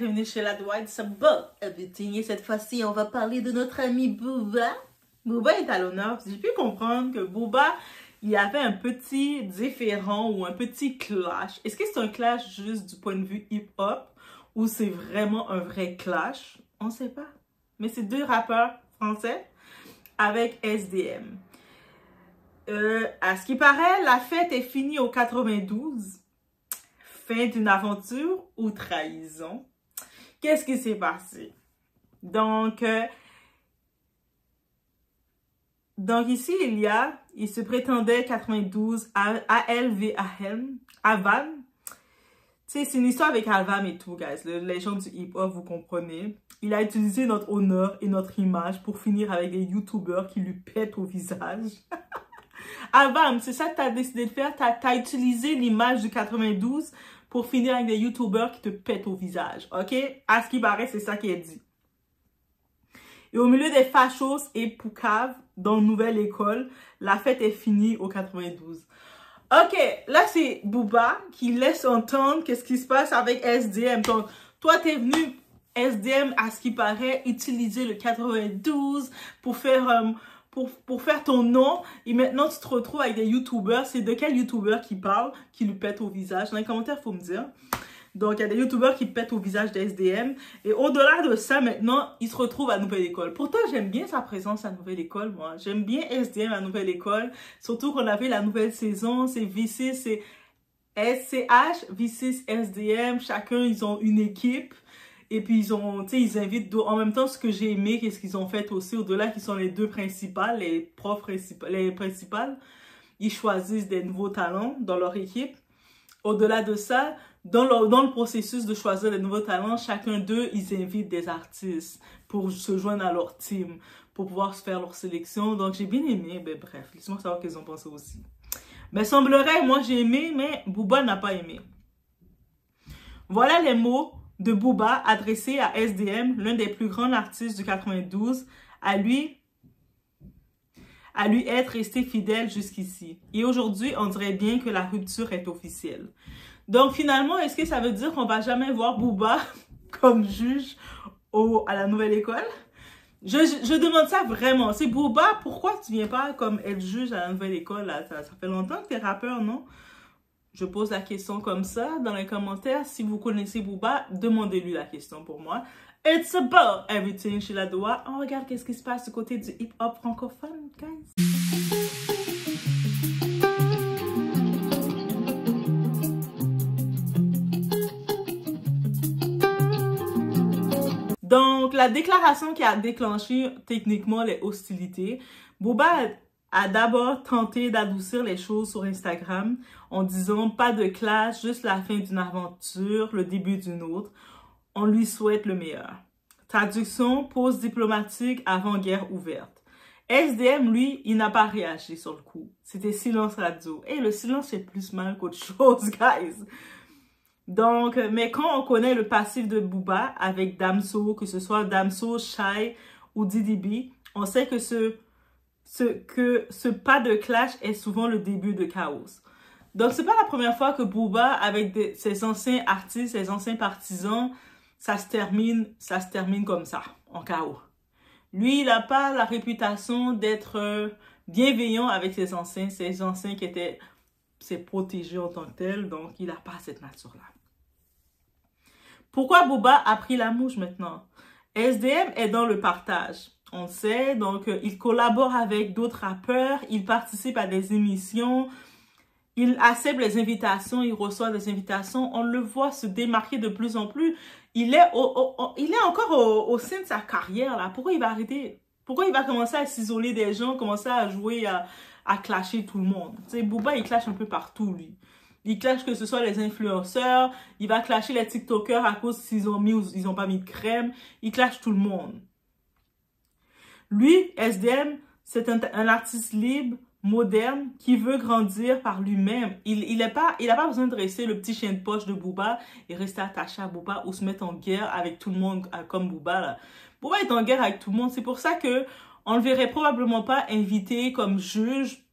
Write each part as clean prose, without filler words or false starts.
Bienvenue chez la Dwight, c'est bon everything. Et cette fois-ci, on va parler de notre ami Booba. Booba est à l'honneur. J'ai pu comprendre que Booba, il y avait un petit différend ou un petit clash. Est-ce que c'est un clash juste du point de vue hip-hop ou c'est vraiment un vrai clash? On ne sait pas. Mais c'est deux rappeurs français avec SDM. À ce qui paraît, la fête est finie au 92. Fin d'une aventure ou trahison? Qu'est-ce qui s'est passé? Donc ici, il se prétendait 92 ALVAN, Avan. Tu sais, c'est une histoire avec Alvam et tout, guys. Les gens du hip-hop, vous comprenez. Il a utilisé notre honneur et notre image pour finir avec des youtubeurs qui lui pètent au visage. Alvam, c'est ça que tu as décidé de faire? Tu as utilisé l'image du 92 pour finir avec des youtubeurs qui te pètent au visage, ok? À ce qui paraît, c'est ça qui est dit. Et au milieu des fachos et poucaves dans une nouvelle école, la fête est finie au 92. Ok, là c'est Booba qui laisse entendre qu'est-ce qui se passe avec SDM. Donc, toi t'es venu, SDM, à ce qui paraît, utiliser le 92 pour faire... Pour faire ton nom, et maintenant tu te retrouves avec des youtubeurs. C'est de quel youtubeur qui parle, qui lui pète au visage? Dans les commentaires, il faut me dire. Donc, il y a des youtubeurs qui pètent au visage d'SDM. Et au-delà de ça, maintenant, il se retrouve à Nouvelle École. Pourtant, j'aime bien sa présence à Nouvelle École, moi. J'aime bien SDM à Nouvelle École. Surtout qu'on avait la nouvelle saison, c'est V6, c'est SCH, V6, SDM. Chacun, ils ont une équipe. Et puis, ils invitent en même temps ce que j'ai aimé, qu'est-ce qu'ils ont fait aussi, au-delà qui sont les deux principales, les profs principales. Ils choisissent des nouveaux talents dans leur équipe. Au-delà de ça, dans le processus de choisir les nouveaux talents, chacun d'eux, ils invitent des artistes pour se joindre à leur team, pour pouvoir se faire leur sélection. Donc, j'ai bien aimé. Ben, bref, laissez-moi savoir ce qu'ils ont pensé aussi. Mais semblerait, moi, j'ai aimé, mais Booba n'a pas aimé. Voilà les mots de Booba adressé à SDM, l'un des plus grands artistes du 92, à lui être resté fidèle jusqu'ici. Et aujourd'hui, on dirait bien que la rupture est officielle. Donc finalement, est-ce que ça veut dire qu'on va jamais voir Booba comme juge à la Nouvelle École? Je demande ça vraiment. C'est Booba, pourquoi tu viens pas comme être juge à la Nouvelle École? Là? Ça fait longtemps que tu es rappeur, non? Je pose la question comme ça dans les commentaires. Si vous connaissez Booba, demandez-lui la question pour moi. It's about everything chez la Doua. On regarde qu'est-ce qui se passe du côté du hip-hop francophone, guys. Donc, la déclaration qui a déclenché techniquement les hostilités, Booba a d'abord tenté d'adoucir les choses sur Instagram en disant pas de clash, juste la fin d'une aventure, le début d'une autre. On lui souhaite le meilleur. Traduction, pause diplomatique avant guerre ouverte. SDM, lui, il n'a pas réagi sur le coup. C'était silence radio. Et le silence fait plus mal qu'autre chose, guys. Donc, mais quand on connaît le passif de Booba avec Damso, que ce soit Damso, Shai ou DDB, on sait que ce pas de clash est souvent le début de chaos. Donc, c'est pas la première fois que Booba, avec ses anciens artistes, ses anciens partisans, ça se termine comme ça, en chaos. Lui, il n'a pas la réputation d'être bienveillant avec ses anciens qui étaient ses protégés en tant que tels, donc il n'a pas cette nature-là. Pourquoi Booba a pris la mouche maintenant? SDM est dans le partage. On sait, donc il collabore avec d'autres rappeurs, il participe à des émissions, il accepte les invitations, il reçoit des invitations, on le voit se démarquer de plus en plus. Il est encore au sein de sa carrière, là. Pourquoi il va arrêter? Pourquoi il va commencer à s'isoler des gens, commencer à jouer, à clasher tout le monde? Tu sais, Booba, il clash un peu partout, lui. Il clash que ce soit les influenceurs, il va clasher les TikTokers à cause s'ils ont mis ou ils n'ont pas mis de crème. Il clash tout le monde. Lui, SDM, c'est un artiste libre, moderne, qui veut grandir par lui-même. Il n'a pas besoin de rester le petit chien de poche de Booba et rester attaché à Booba ou se mettre en guerre avec tout le monde comme Booba. Là. Booba est en guerre avec tout le monde. C'est pour ça que on ne le verrait probablement pas invité comme juge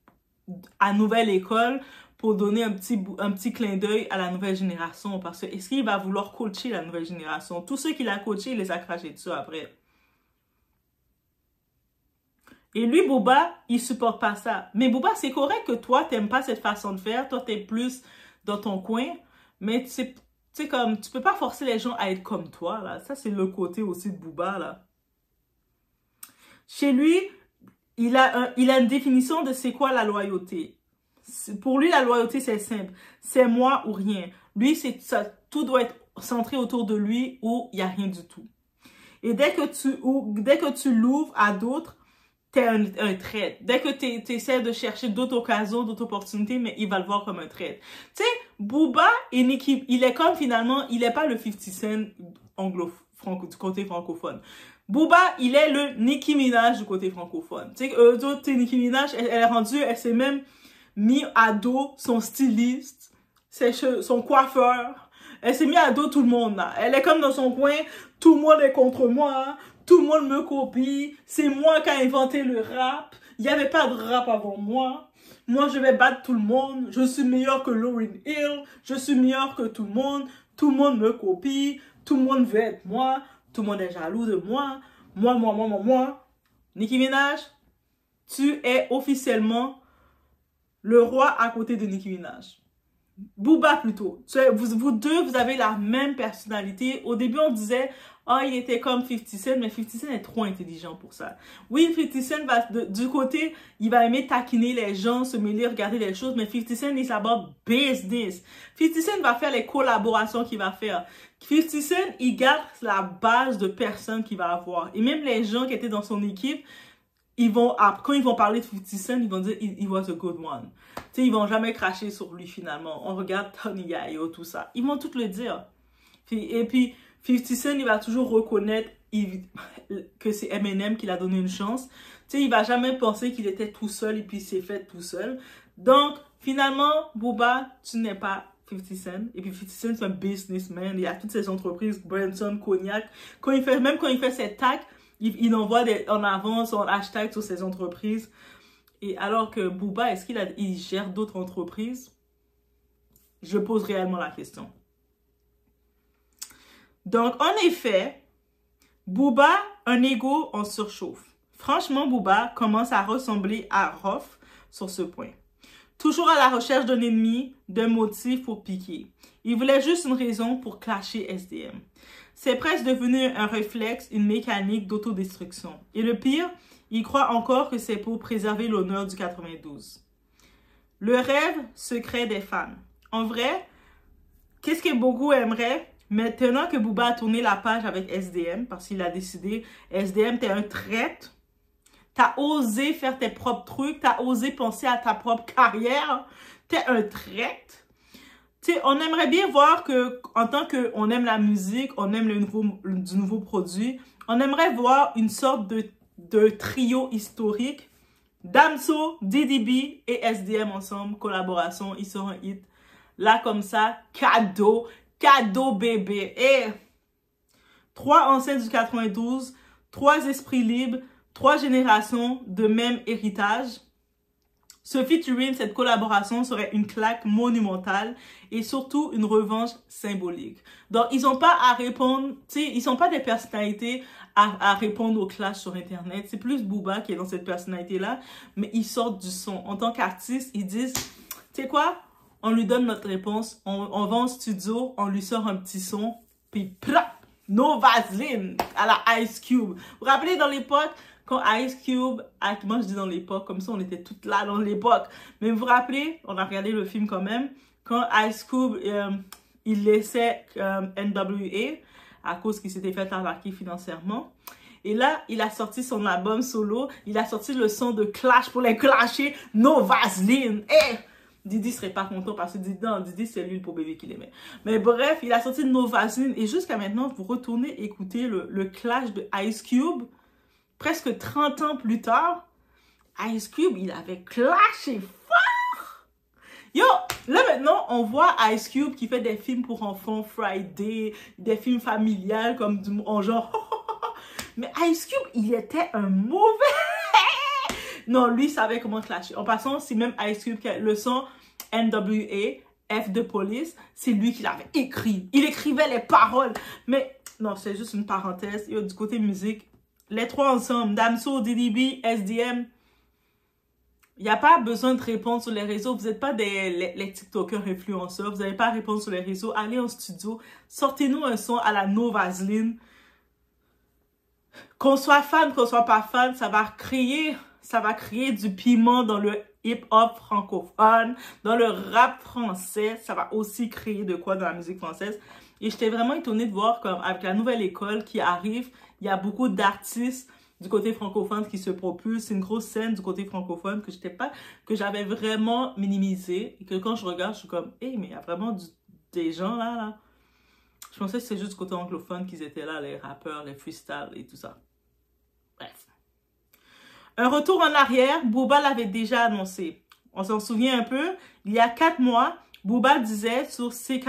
à Nouvelle École pour donner un petit clin d'œil à la nouvelle génération. Parce que est-ce qu'il va vouloir coacher la nouvelle génération? Tous ceux qu'il a coachés, il les a crachés dessus après. Et lui, Booba, il supporte pas ça. Mais Booba, c'est correct que toi, t'aimes pas cette façon de faire. Toi, t'es plus dans ton coin. Mais c'est comme, tu peux pas forcer les gens à être comme toi, là. Ça, c'est le côté aussi de Booba, là. Chez lui, il a une définition de c'est quoi la loyauté. Pour lui, la loyauté, c'est simple. C'est moi ou rien. Lui, c'est ça. Tout doit être centré autour de lui ou il n'y a rien du tout. Et dès que tu l'ouvres à d'autres, t'es un traître. Dès que tu essaies de chercher d'autres occasions, d'autres opportunités, mais il va le voir comme un traître. Tu sais, Booba et Nicki, il est comme finalement, il n'est pas le 50 Cent du côté francophone. Booba, il est le Nicki Minaj du côté francophone. Tu sais, Nicki Minaj, elle est rendue, elle s'est même mis à dos son styliste, son coiffeur. Elle s'est mis à dos tout le monde, là. Elle est comme dans son coin, tout le monde est contre moi, tout le monde me copie, c'est moi qui ai inventé le rap, il n'y avait pas de rap avant moi. Moi, je vais battre tout le monde, je suis meilleur que Lauryn Hill, je suis meilleur que tout le monde me copie, tout le monde veut être moi, tout le monde est jaloux de moi, moi. Nicki Minaj, tu es officiellement le roi à côté de Nicki Minaj. Booba plutôt. Vous deux, vous avez la même personnalité. Au début, on disait, oh, il était comme 50 Cent, mais 50 Cent est trop intelligent pour ça. Oui, 50 Cent va, du côté, il va aimer taquiner les gens, se mêler, regarder les choses, mais 50 Cent is about business. 50 Cent va faire les collaborations qu'il va faire. 50 Cent, il garde la base de personnes qu'il va avoir. Et même les gens qui étaient dans son équipe, quand ils vont parler de 50 Cent, ils vont dire, he was a good one. Tu sais, ils vont jamais cracher sur lui finalement. On regarde Tony Yayo, tout ça. Ils vont tout le dire. Et puis, 50 Cent, il va toujours reconnaître que c'est Eminem qui l'a donné une chance. Tu sais, il va jamais penser qu'il était tout seul et puis il s'est fait tout seul. Donc, finalement, Booba, tu n'es pas 50 Cent. Et puis 50 Cent, c'est un businessman. Il y a toutes ces entreprises, Branson, Cognac. Même quand il fait ses tags, il envoie en avant son hashtag sur ses entreprises. Et alors que Booba, est-ce qu'il gère d'autres entreprises? Je pose réellement la question. Donc, en effet, Booba, un ego en surchauffe. Franchement, Booba commence à ressembler à Rof sur ce point. Toujours à la recherche d'un ennemi, d'un motif pour piquer. Il voulait juste une raison pour clasher SDM. C'est presque devenu un réflexe, une mécanique d'autodestruction. Et le pire, il croit encore que c'est pour préserver l'honneur du 92. Le rêve secret des fans. En vrai, qu'est-ce que beaucoup aimeraient? Maintenant que Booba a tourné la page avec SDM, parce qu'il a décidé, SDM, t'es un traître, t'as osé faire tes propres trucs, t'as osé penser à ta propre carrière, t'es un traître. Tu sais, on aimerait bien voir que, en tant qu'on aime la musique, on aime du nouveau produit, on aimerait voir une sorte de trio historique. Damso, DDB et SDM ensemble, collaboration, ils sont un hit. Là, comme ça, cadeau bébé. Et 3 anciens du 92, 3 esprits libres, 3 générations de même héritage. Ce featuring, cette collaboration serait une claque monumentale et surtout une revanche symbolique. Donc, ils n'ont pas à répondre, tu sais, ils sont pas des personnalités à répondre aux clashs sur Internet. C'est plus Booba qui est dans cette personnalité-là, mais ils sortent du son. En tant qu'artiste, ils disent, tu sais quoi, on lui donne notre réponse, on va en studio, on lui sort un petit son, puis plap, no Vaseline à la Ice Cube. Vous vous rappelez dans l'époque, quand Ice Cube, moi je dis dans l'époque, comme ça on était toutes là dans l'époque. Mais vous vous rappelez, on a regardé le film quand même, quand Ice Cube, il laissait NWA à cause qu'il s'était fait arnaquer financièrement. Et là, il a sorti son album solo, il a sorti le son de Clash pour les clasher, No Vaseline. Eh! Didi serait pas content parce que Didi c'est lui pour bébé qu'il aimait. Mais bref, il a sorti No Vaseline et jusqu'à maintenant, vous retournez écouter le clash de Ice Cube. Presque 30 ans plus tard, Ice Cube, il avait clashé fort. Yo, là maintenant, on voit Ice Cube qui fait des films pour enfants, Friday, des films familiales comme en genre... Mais Ice Cube, il était un mauvais... Non, lui, il savait comment clasher. En passant, c'est même Ice Cube qui a le son... NWA, F de police, c'est lui qui l'avait écrit. Il écrivait les paroles. Mais non, c'est juste une parenthèse. Du côté musique, les trois ensemble, Damso, DDB, SDM, il n'y a pas besoin de répondre sur les réseaux. Vous n'êtes pas les TikTokers influenceurs. Vous n'avez pas à répondre sur les réseaux. Allez en studio. Sortez-nous un son à la No Vaseline. Qu'on soit fan, qu'on soit pas fan, ça va créer du piment dans le hip-hop francophone, dans le rap français. Ça va aussi créer de quoi dans la musique française. Et j'étais vraiment étonnée de voir comme avec la nouvelle école qui arrive, il y a beaucoup d'artistes du côté francophone qui se propulsent. C'est une grosse scène du côté francophone que j'avais vraiment minimisé. Et que quand je regarde, je suis comme, hey, mais il y a vraiment des gens là. Je pensais que c'était juste du côté anglophone qu'ils étaient là, les rappeurs, les freestyles et tout ça. Bref. Un retour en arrière, Booba l'avait déjà annoncé. On s'en souvient un peu. Il y a 4 mois, Booba disait sur C'est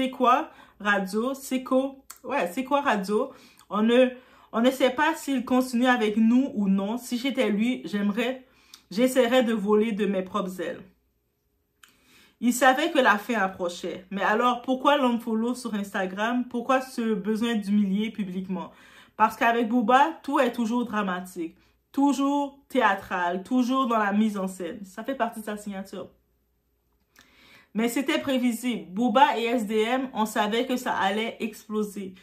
quoi Radio, on ne sait pas s'il continue avec nous ou non. Si j'étais lui, j'essaierais de voler de mes propres ailes. Il savait que la fin approchait. Mais alors, pourquoi l'unfollow sur Instagram? Pourquoi ce besoin d'humilier publiquement? Parce qu'avec Booba, tout est toujours dramatique, toujours théâtral, toujours dans la mise en scène. Ça fait partie de sa signature. Mais c'était prévisible. Booba et SDM, on savait que ça allait exploser.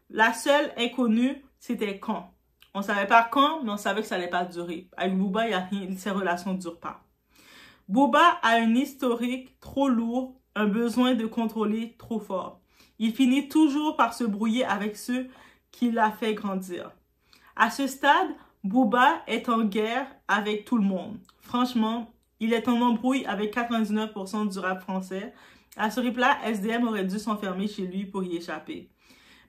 La seule inconnue, c'était quand. On ne savait pas quand, mais on savait que ça n'allait pas durer. Avec Booba, il n'y a rien, ces relations ne durent pas. Booba a un historique trop lourd, un besoin de contrôler trop fort. Il finit toujours par se brouiller avec ceux qui l'a fait grandir. À ce stade, Booba est en guerre avec tout le monde. Franchement, il est en embrouille avec 99% du rap français. À ce rythme-là, SDM aurait dû s'enfermer chez lui pour y échapper.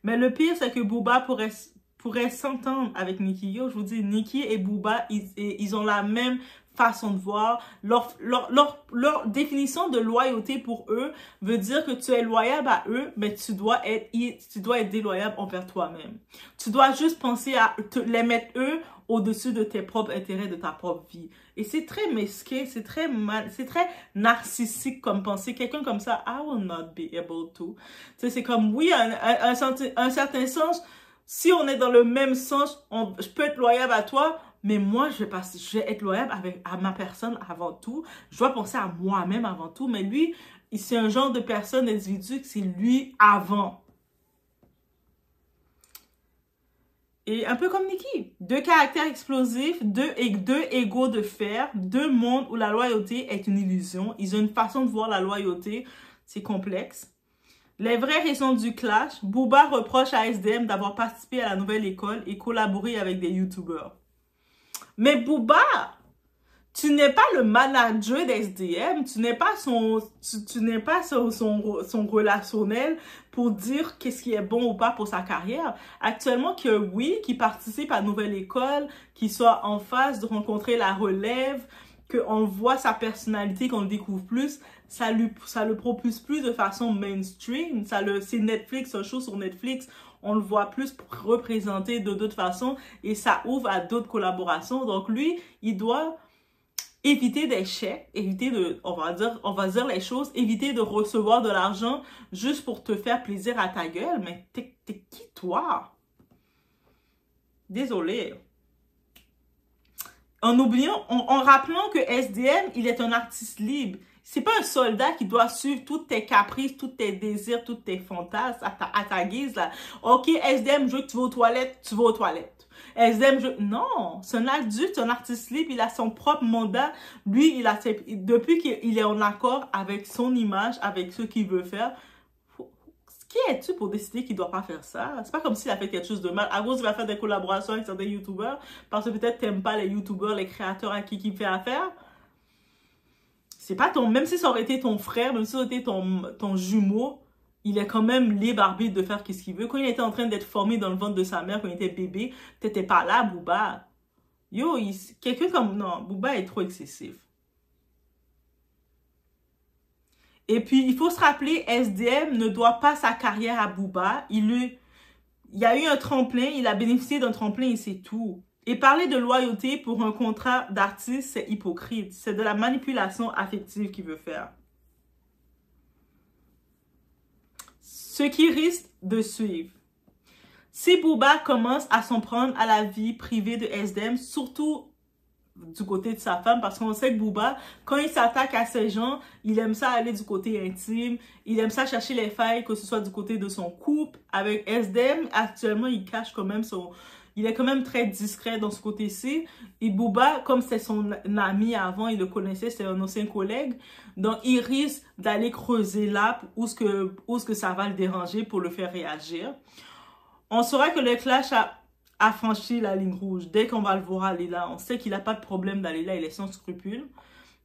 Mais le pire, c'est que Booba pourrait s'entendre avec Nicki. Yo, je vous dis, Nicki et Booba, ils ont la même façon de voir. Leur définition de loyauté pour eux veut dire que tu es loyal à eux, mais tu dois être déloyable envers toi-même. Tu dois juste penser à les mettre eux au-dessus de tes propres intérêts, de ta propre vie. Et c'est très mesquin, c'est très narcissique comme pensée. Quelqu'un comme ça, I will not be able to. Tu sais, c'est comme, oui, un certain sens, si on est dans le même sens, je peux être loyal à toi, mais moi, je vais être loyal à ma personne avant tout. Je dois penser à moi-même avant tout. Mais lui, c'est un genre de personne, d'individu, que c'est lui avant. Et un peu comme Nicki. 2 caractères explosifs, 2 égos de fer, 2 mondes où la loyauté est une illusion. Ils ont une façon de voir la loyauté, c'est complexe. Les vraies raisons du clash, Booba reproche à SDM d'avoir participé à la nouvelle école et collaboré avec des youtubeurs. Mais Booba, tu n'es pas le manager d'SDM, tu n'es pas son relationnel pour dire qu'est-ce qui est bon ou pas pour sa carrière. Actuellement, qu'il participe à Nouvelle École, qu'il soit en phase de rencontrer la relève, qu'on voit sa personnalité, qu'on le découvre plus, ça le propulse plus de façon mainstream. C'est Netflix, un show sur Netflix, on le voit plus représenté de d'autres façons et ça ouvre à d'autres collaborations. Donc lui, il doit éviter des chèques, éviter de, on va dire les choses, éviter de recevoir de l'argent juste pour te faire plaisir à ta gueule. Mais t'es qui toi? Désolé. En rappelant que SDM, il est un artiste libre. C'est pas un soldat qui doit suivre tous tes caprices, tous tes désirs, tous tes fantasmes à ta guise, là. Ok, SDM, je veux que tu vas aux toilettes, tu vas aux toilettes. SDM, non, c'est un adulte, c'est un artiste libre, il a son propre mandat. Lui, depuis qu'il est en accord avec son image, avec ce qu'il veut faire, qui es-tu pour décider qu'il ne doit pas faire ça? C'est pas comme s'il a fait quelque chose de mal. À cause, il va faire des collaborations avec certains youtubeurs parce que peut-être t'aimes pas les youtubeurs, les créateurs à qui il fait affaire. C'est pas même si ça aurait été ton frère, même si ça aurait été ton jumeau, il est quand même libre arbitre de faire ce qu'il veut. Quand il était en train d'être formé dans le ventre de sa mère, quand il était bébé, t'étais pas là, Booba. Yo, quelqu'un comme... Non, Booba est trop excessif. Et puis, il faut se rappeler, SDM ne doit pas sa carrière à Booba. Il y a eu un tremplin, il a bénéficié d'un tremplin et c'est tout. Et parler de loyauté pour un contrat d'artiste, c'est hypocrite. C'est de la manipulation affective qu'il veut faire. ce qui risque de suivre. Si Booba commence à s'en prendre à la vie privée de SDM, surtout du côté de sa femme, parce qu'on sait que Booba, quand il s'attaque à ces gens, il aime ça aller du côté intime, il aime ça chercher les failles, que ce soit du côté de son couple. Avec SDM, actuellement, il cache quand même son... Il est quand même très discret dans ce côté-ci. Et Booba, comme c'est son ami avant, il le connaissait, c'est un ancien collègue. Donc, il risque d'aller creuser là où est-ce que ça va le déranger pour le faire réagir. On saura que le clash a franchi la ligne rouge. Dès qu'on va le voir aller là, on sait qu'il n'a pas de problème d'aller là, il est sans scrupule.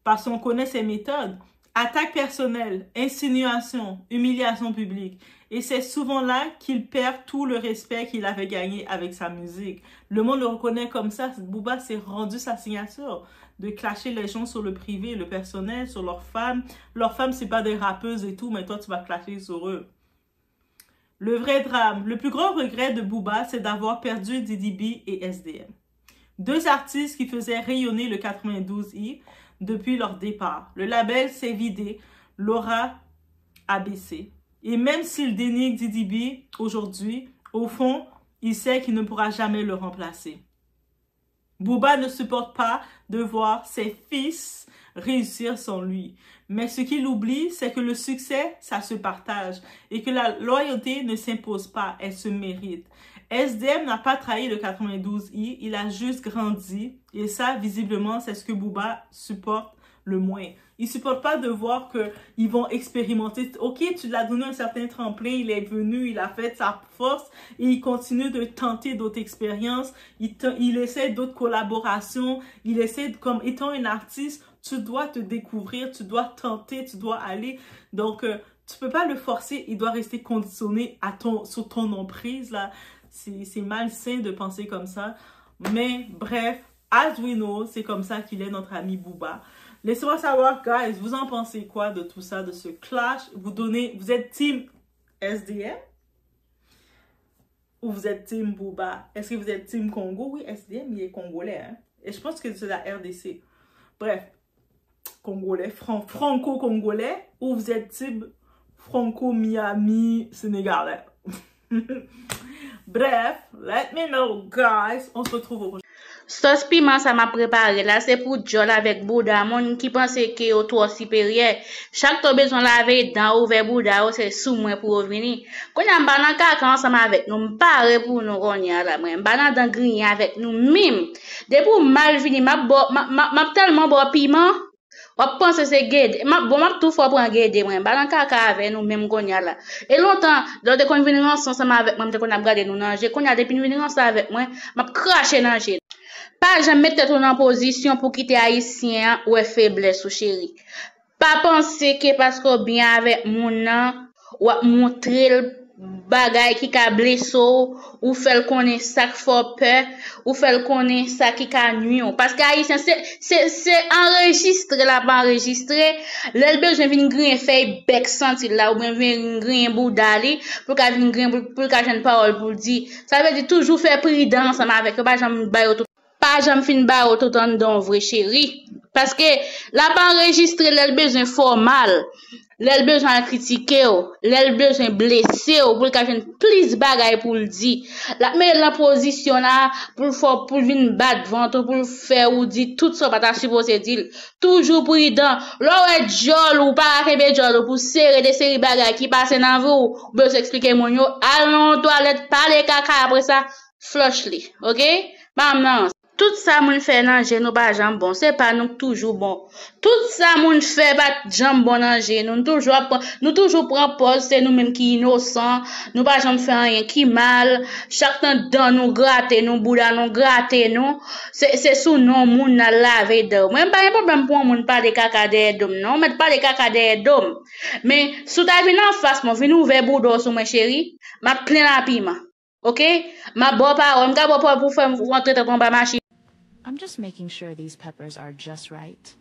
Parce qu'on connaît ses méthodes. Attaque personnelle, insinuation, humiliation publique. Et c'est souvent là qu'il perd tout le respect qu'il avait gagné avec sa musique. Le monde le reconnaît comme ça. Booba s'est rendu sa signature de clasher les gens sur le privé, le personnel, sur leurs femmes. Leurs femmes, c'est pas des rappeuses et tout, mais toi, tu vas clasher sur eux. Le vrai drame, le plus grand regret de Booba, c'est d'avoir perdu Diddy B et SDM. Deux artistes qui faisaient rayonner le 92i depuis leur départ. Le label s'est vidé, l'aura a baissé. Et même s'il dénigre Diddy B aujourd'hui, au fond, il sait qu'il ne pourra jamais le remplacer. Booba ne supporte pas de voir ses fils réussir sans lui. Mais ce qu'il oublie, c'est que le succès, ça se partage. Et que la loyauté ne s'impose pas, elle se mérite. SDM n'a pas trahi le 92i, il a juste grandi. Et ça, visiblement, c'est ce que Booba supporte le moins. Il supporte pas de voir qu'ils vont expérimenter. Ok, tu l'as donné un certain tremplin, il est venu, il a fait sa force et il continue de tenter d'autres expériences. Il essaie d'autres collaborations. Il essaie, comme étant un artiste, tu dois te découvrir, tu dois tenter, tu dois aller. Donc, tu peux pas le forcer, il doit rester conditionné sur ton emprise, là. C'est malsain de penser comme ça. Mais bref, as we know, c'est comme ça qu'il est notre ami Booba. Laissez-moi savoir, guys, vous en pensez quoi de tout ça, de ce clash? Vous êtes team SDM? Ou vous êtes team Booba? Est-ce que vous êtes team Congo? Oui, SDM, il est congolais, hein? Et je pense que c'est la RDC. Bref, congolais, franco-congolais, ou vous êtes team franco-miami-sénégalais? Bref, let me know, guys. On se retrouve au prochain. Sauce piment, ça m'a préparé là, c'est pour Jol avec Bouddha, mon qui pense que au toit supérieur. Chaque temps besoin laver dans ouvert Bouddha, c'est sous moi pour revenir. Quand on a banan kaka ensemble avec nous, pare pour nous konya là, moi, banan dans grille avec nous même. Depuis mal fini, m'a tellement bon piment. On pense que c'est guide. M'a tout fois pour un guide, moi, banan kaka avec nous même konya là. Et longtemps, lors de qu'on venir ensemble avec moi, qu'on a regardé nous nager, qu'on a depuis venir ensemble avec moi, m'a craché nager. Pas jamais mettre en position pour quitter haïtien ou faiblesse ou chéri. Pas penser que parce qu'on bien avec mon nan ou montrer le bagay qui ka blessé ou faire connaître ça qui fait peur ou faire connaître ça qui ka nuit parce que haïtien c'est enregistré là pas enregistré l'el besoin vinn grain fait bec senti là ou bien vinn grain boudali pour ka vinn grain pour ka jeune parole pour dire ça veut dire toujours faire prudence avec pas jamais bailler pas jamais fin ba tout en don vrai chéri parce que là pas enregistré l'el besoin formal l'el besoin critiquer l'el besoin blesser pour qu'a fait plus bagay pour le dire la mais la position là pour venir battre ventre pour faire ou dire tout ça pas ta supposé dire toujours prudent l'aurait jol ou pas kebe jol pour serrer des séries bagay qui passe dans vous besoin expliquer mon yo allons toilette parler caca après ça flush li OK maman. Tout ça moun fait nan nous pas jambe bon, c'est pas nous toujours bon. Tout ça moun fait pas jambe bon nan nous toujours prend pause, c'est nous même qui innocent, nous pas jambe faire rien qui mal, chaque temps dans nous gratter, nous bouda nous gratter nous, c'est sous non moun na laver d'eau. Même pas un problème pour moun pas de caca de dom, non, mais pas de caca de dom. Mais sous ta vin en face, mon vin ouvert boudo sur mon chéri, m'a plein la piment. OK? Ma bon parole, m'ga bon pour faire rentrer dans ton machine. I'm just making sure these peppers are just right.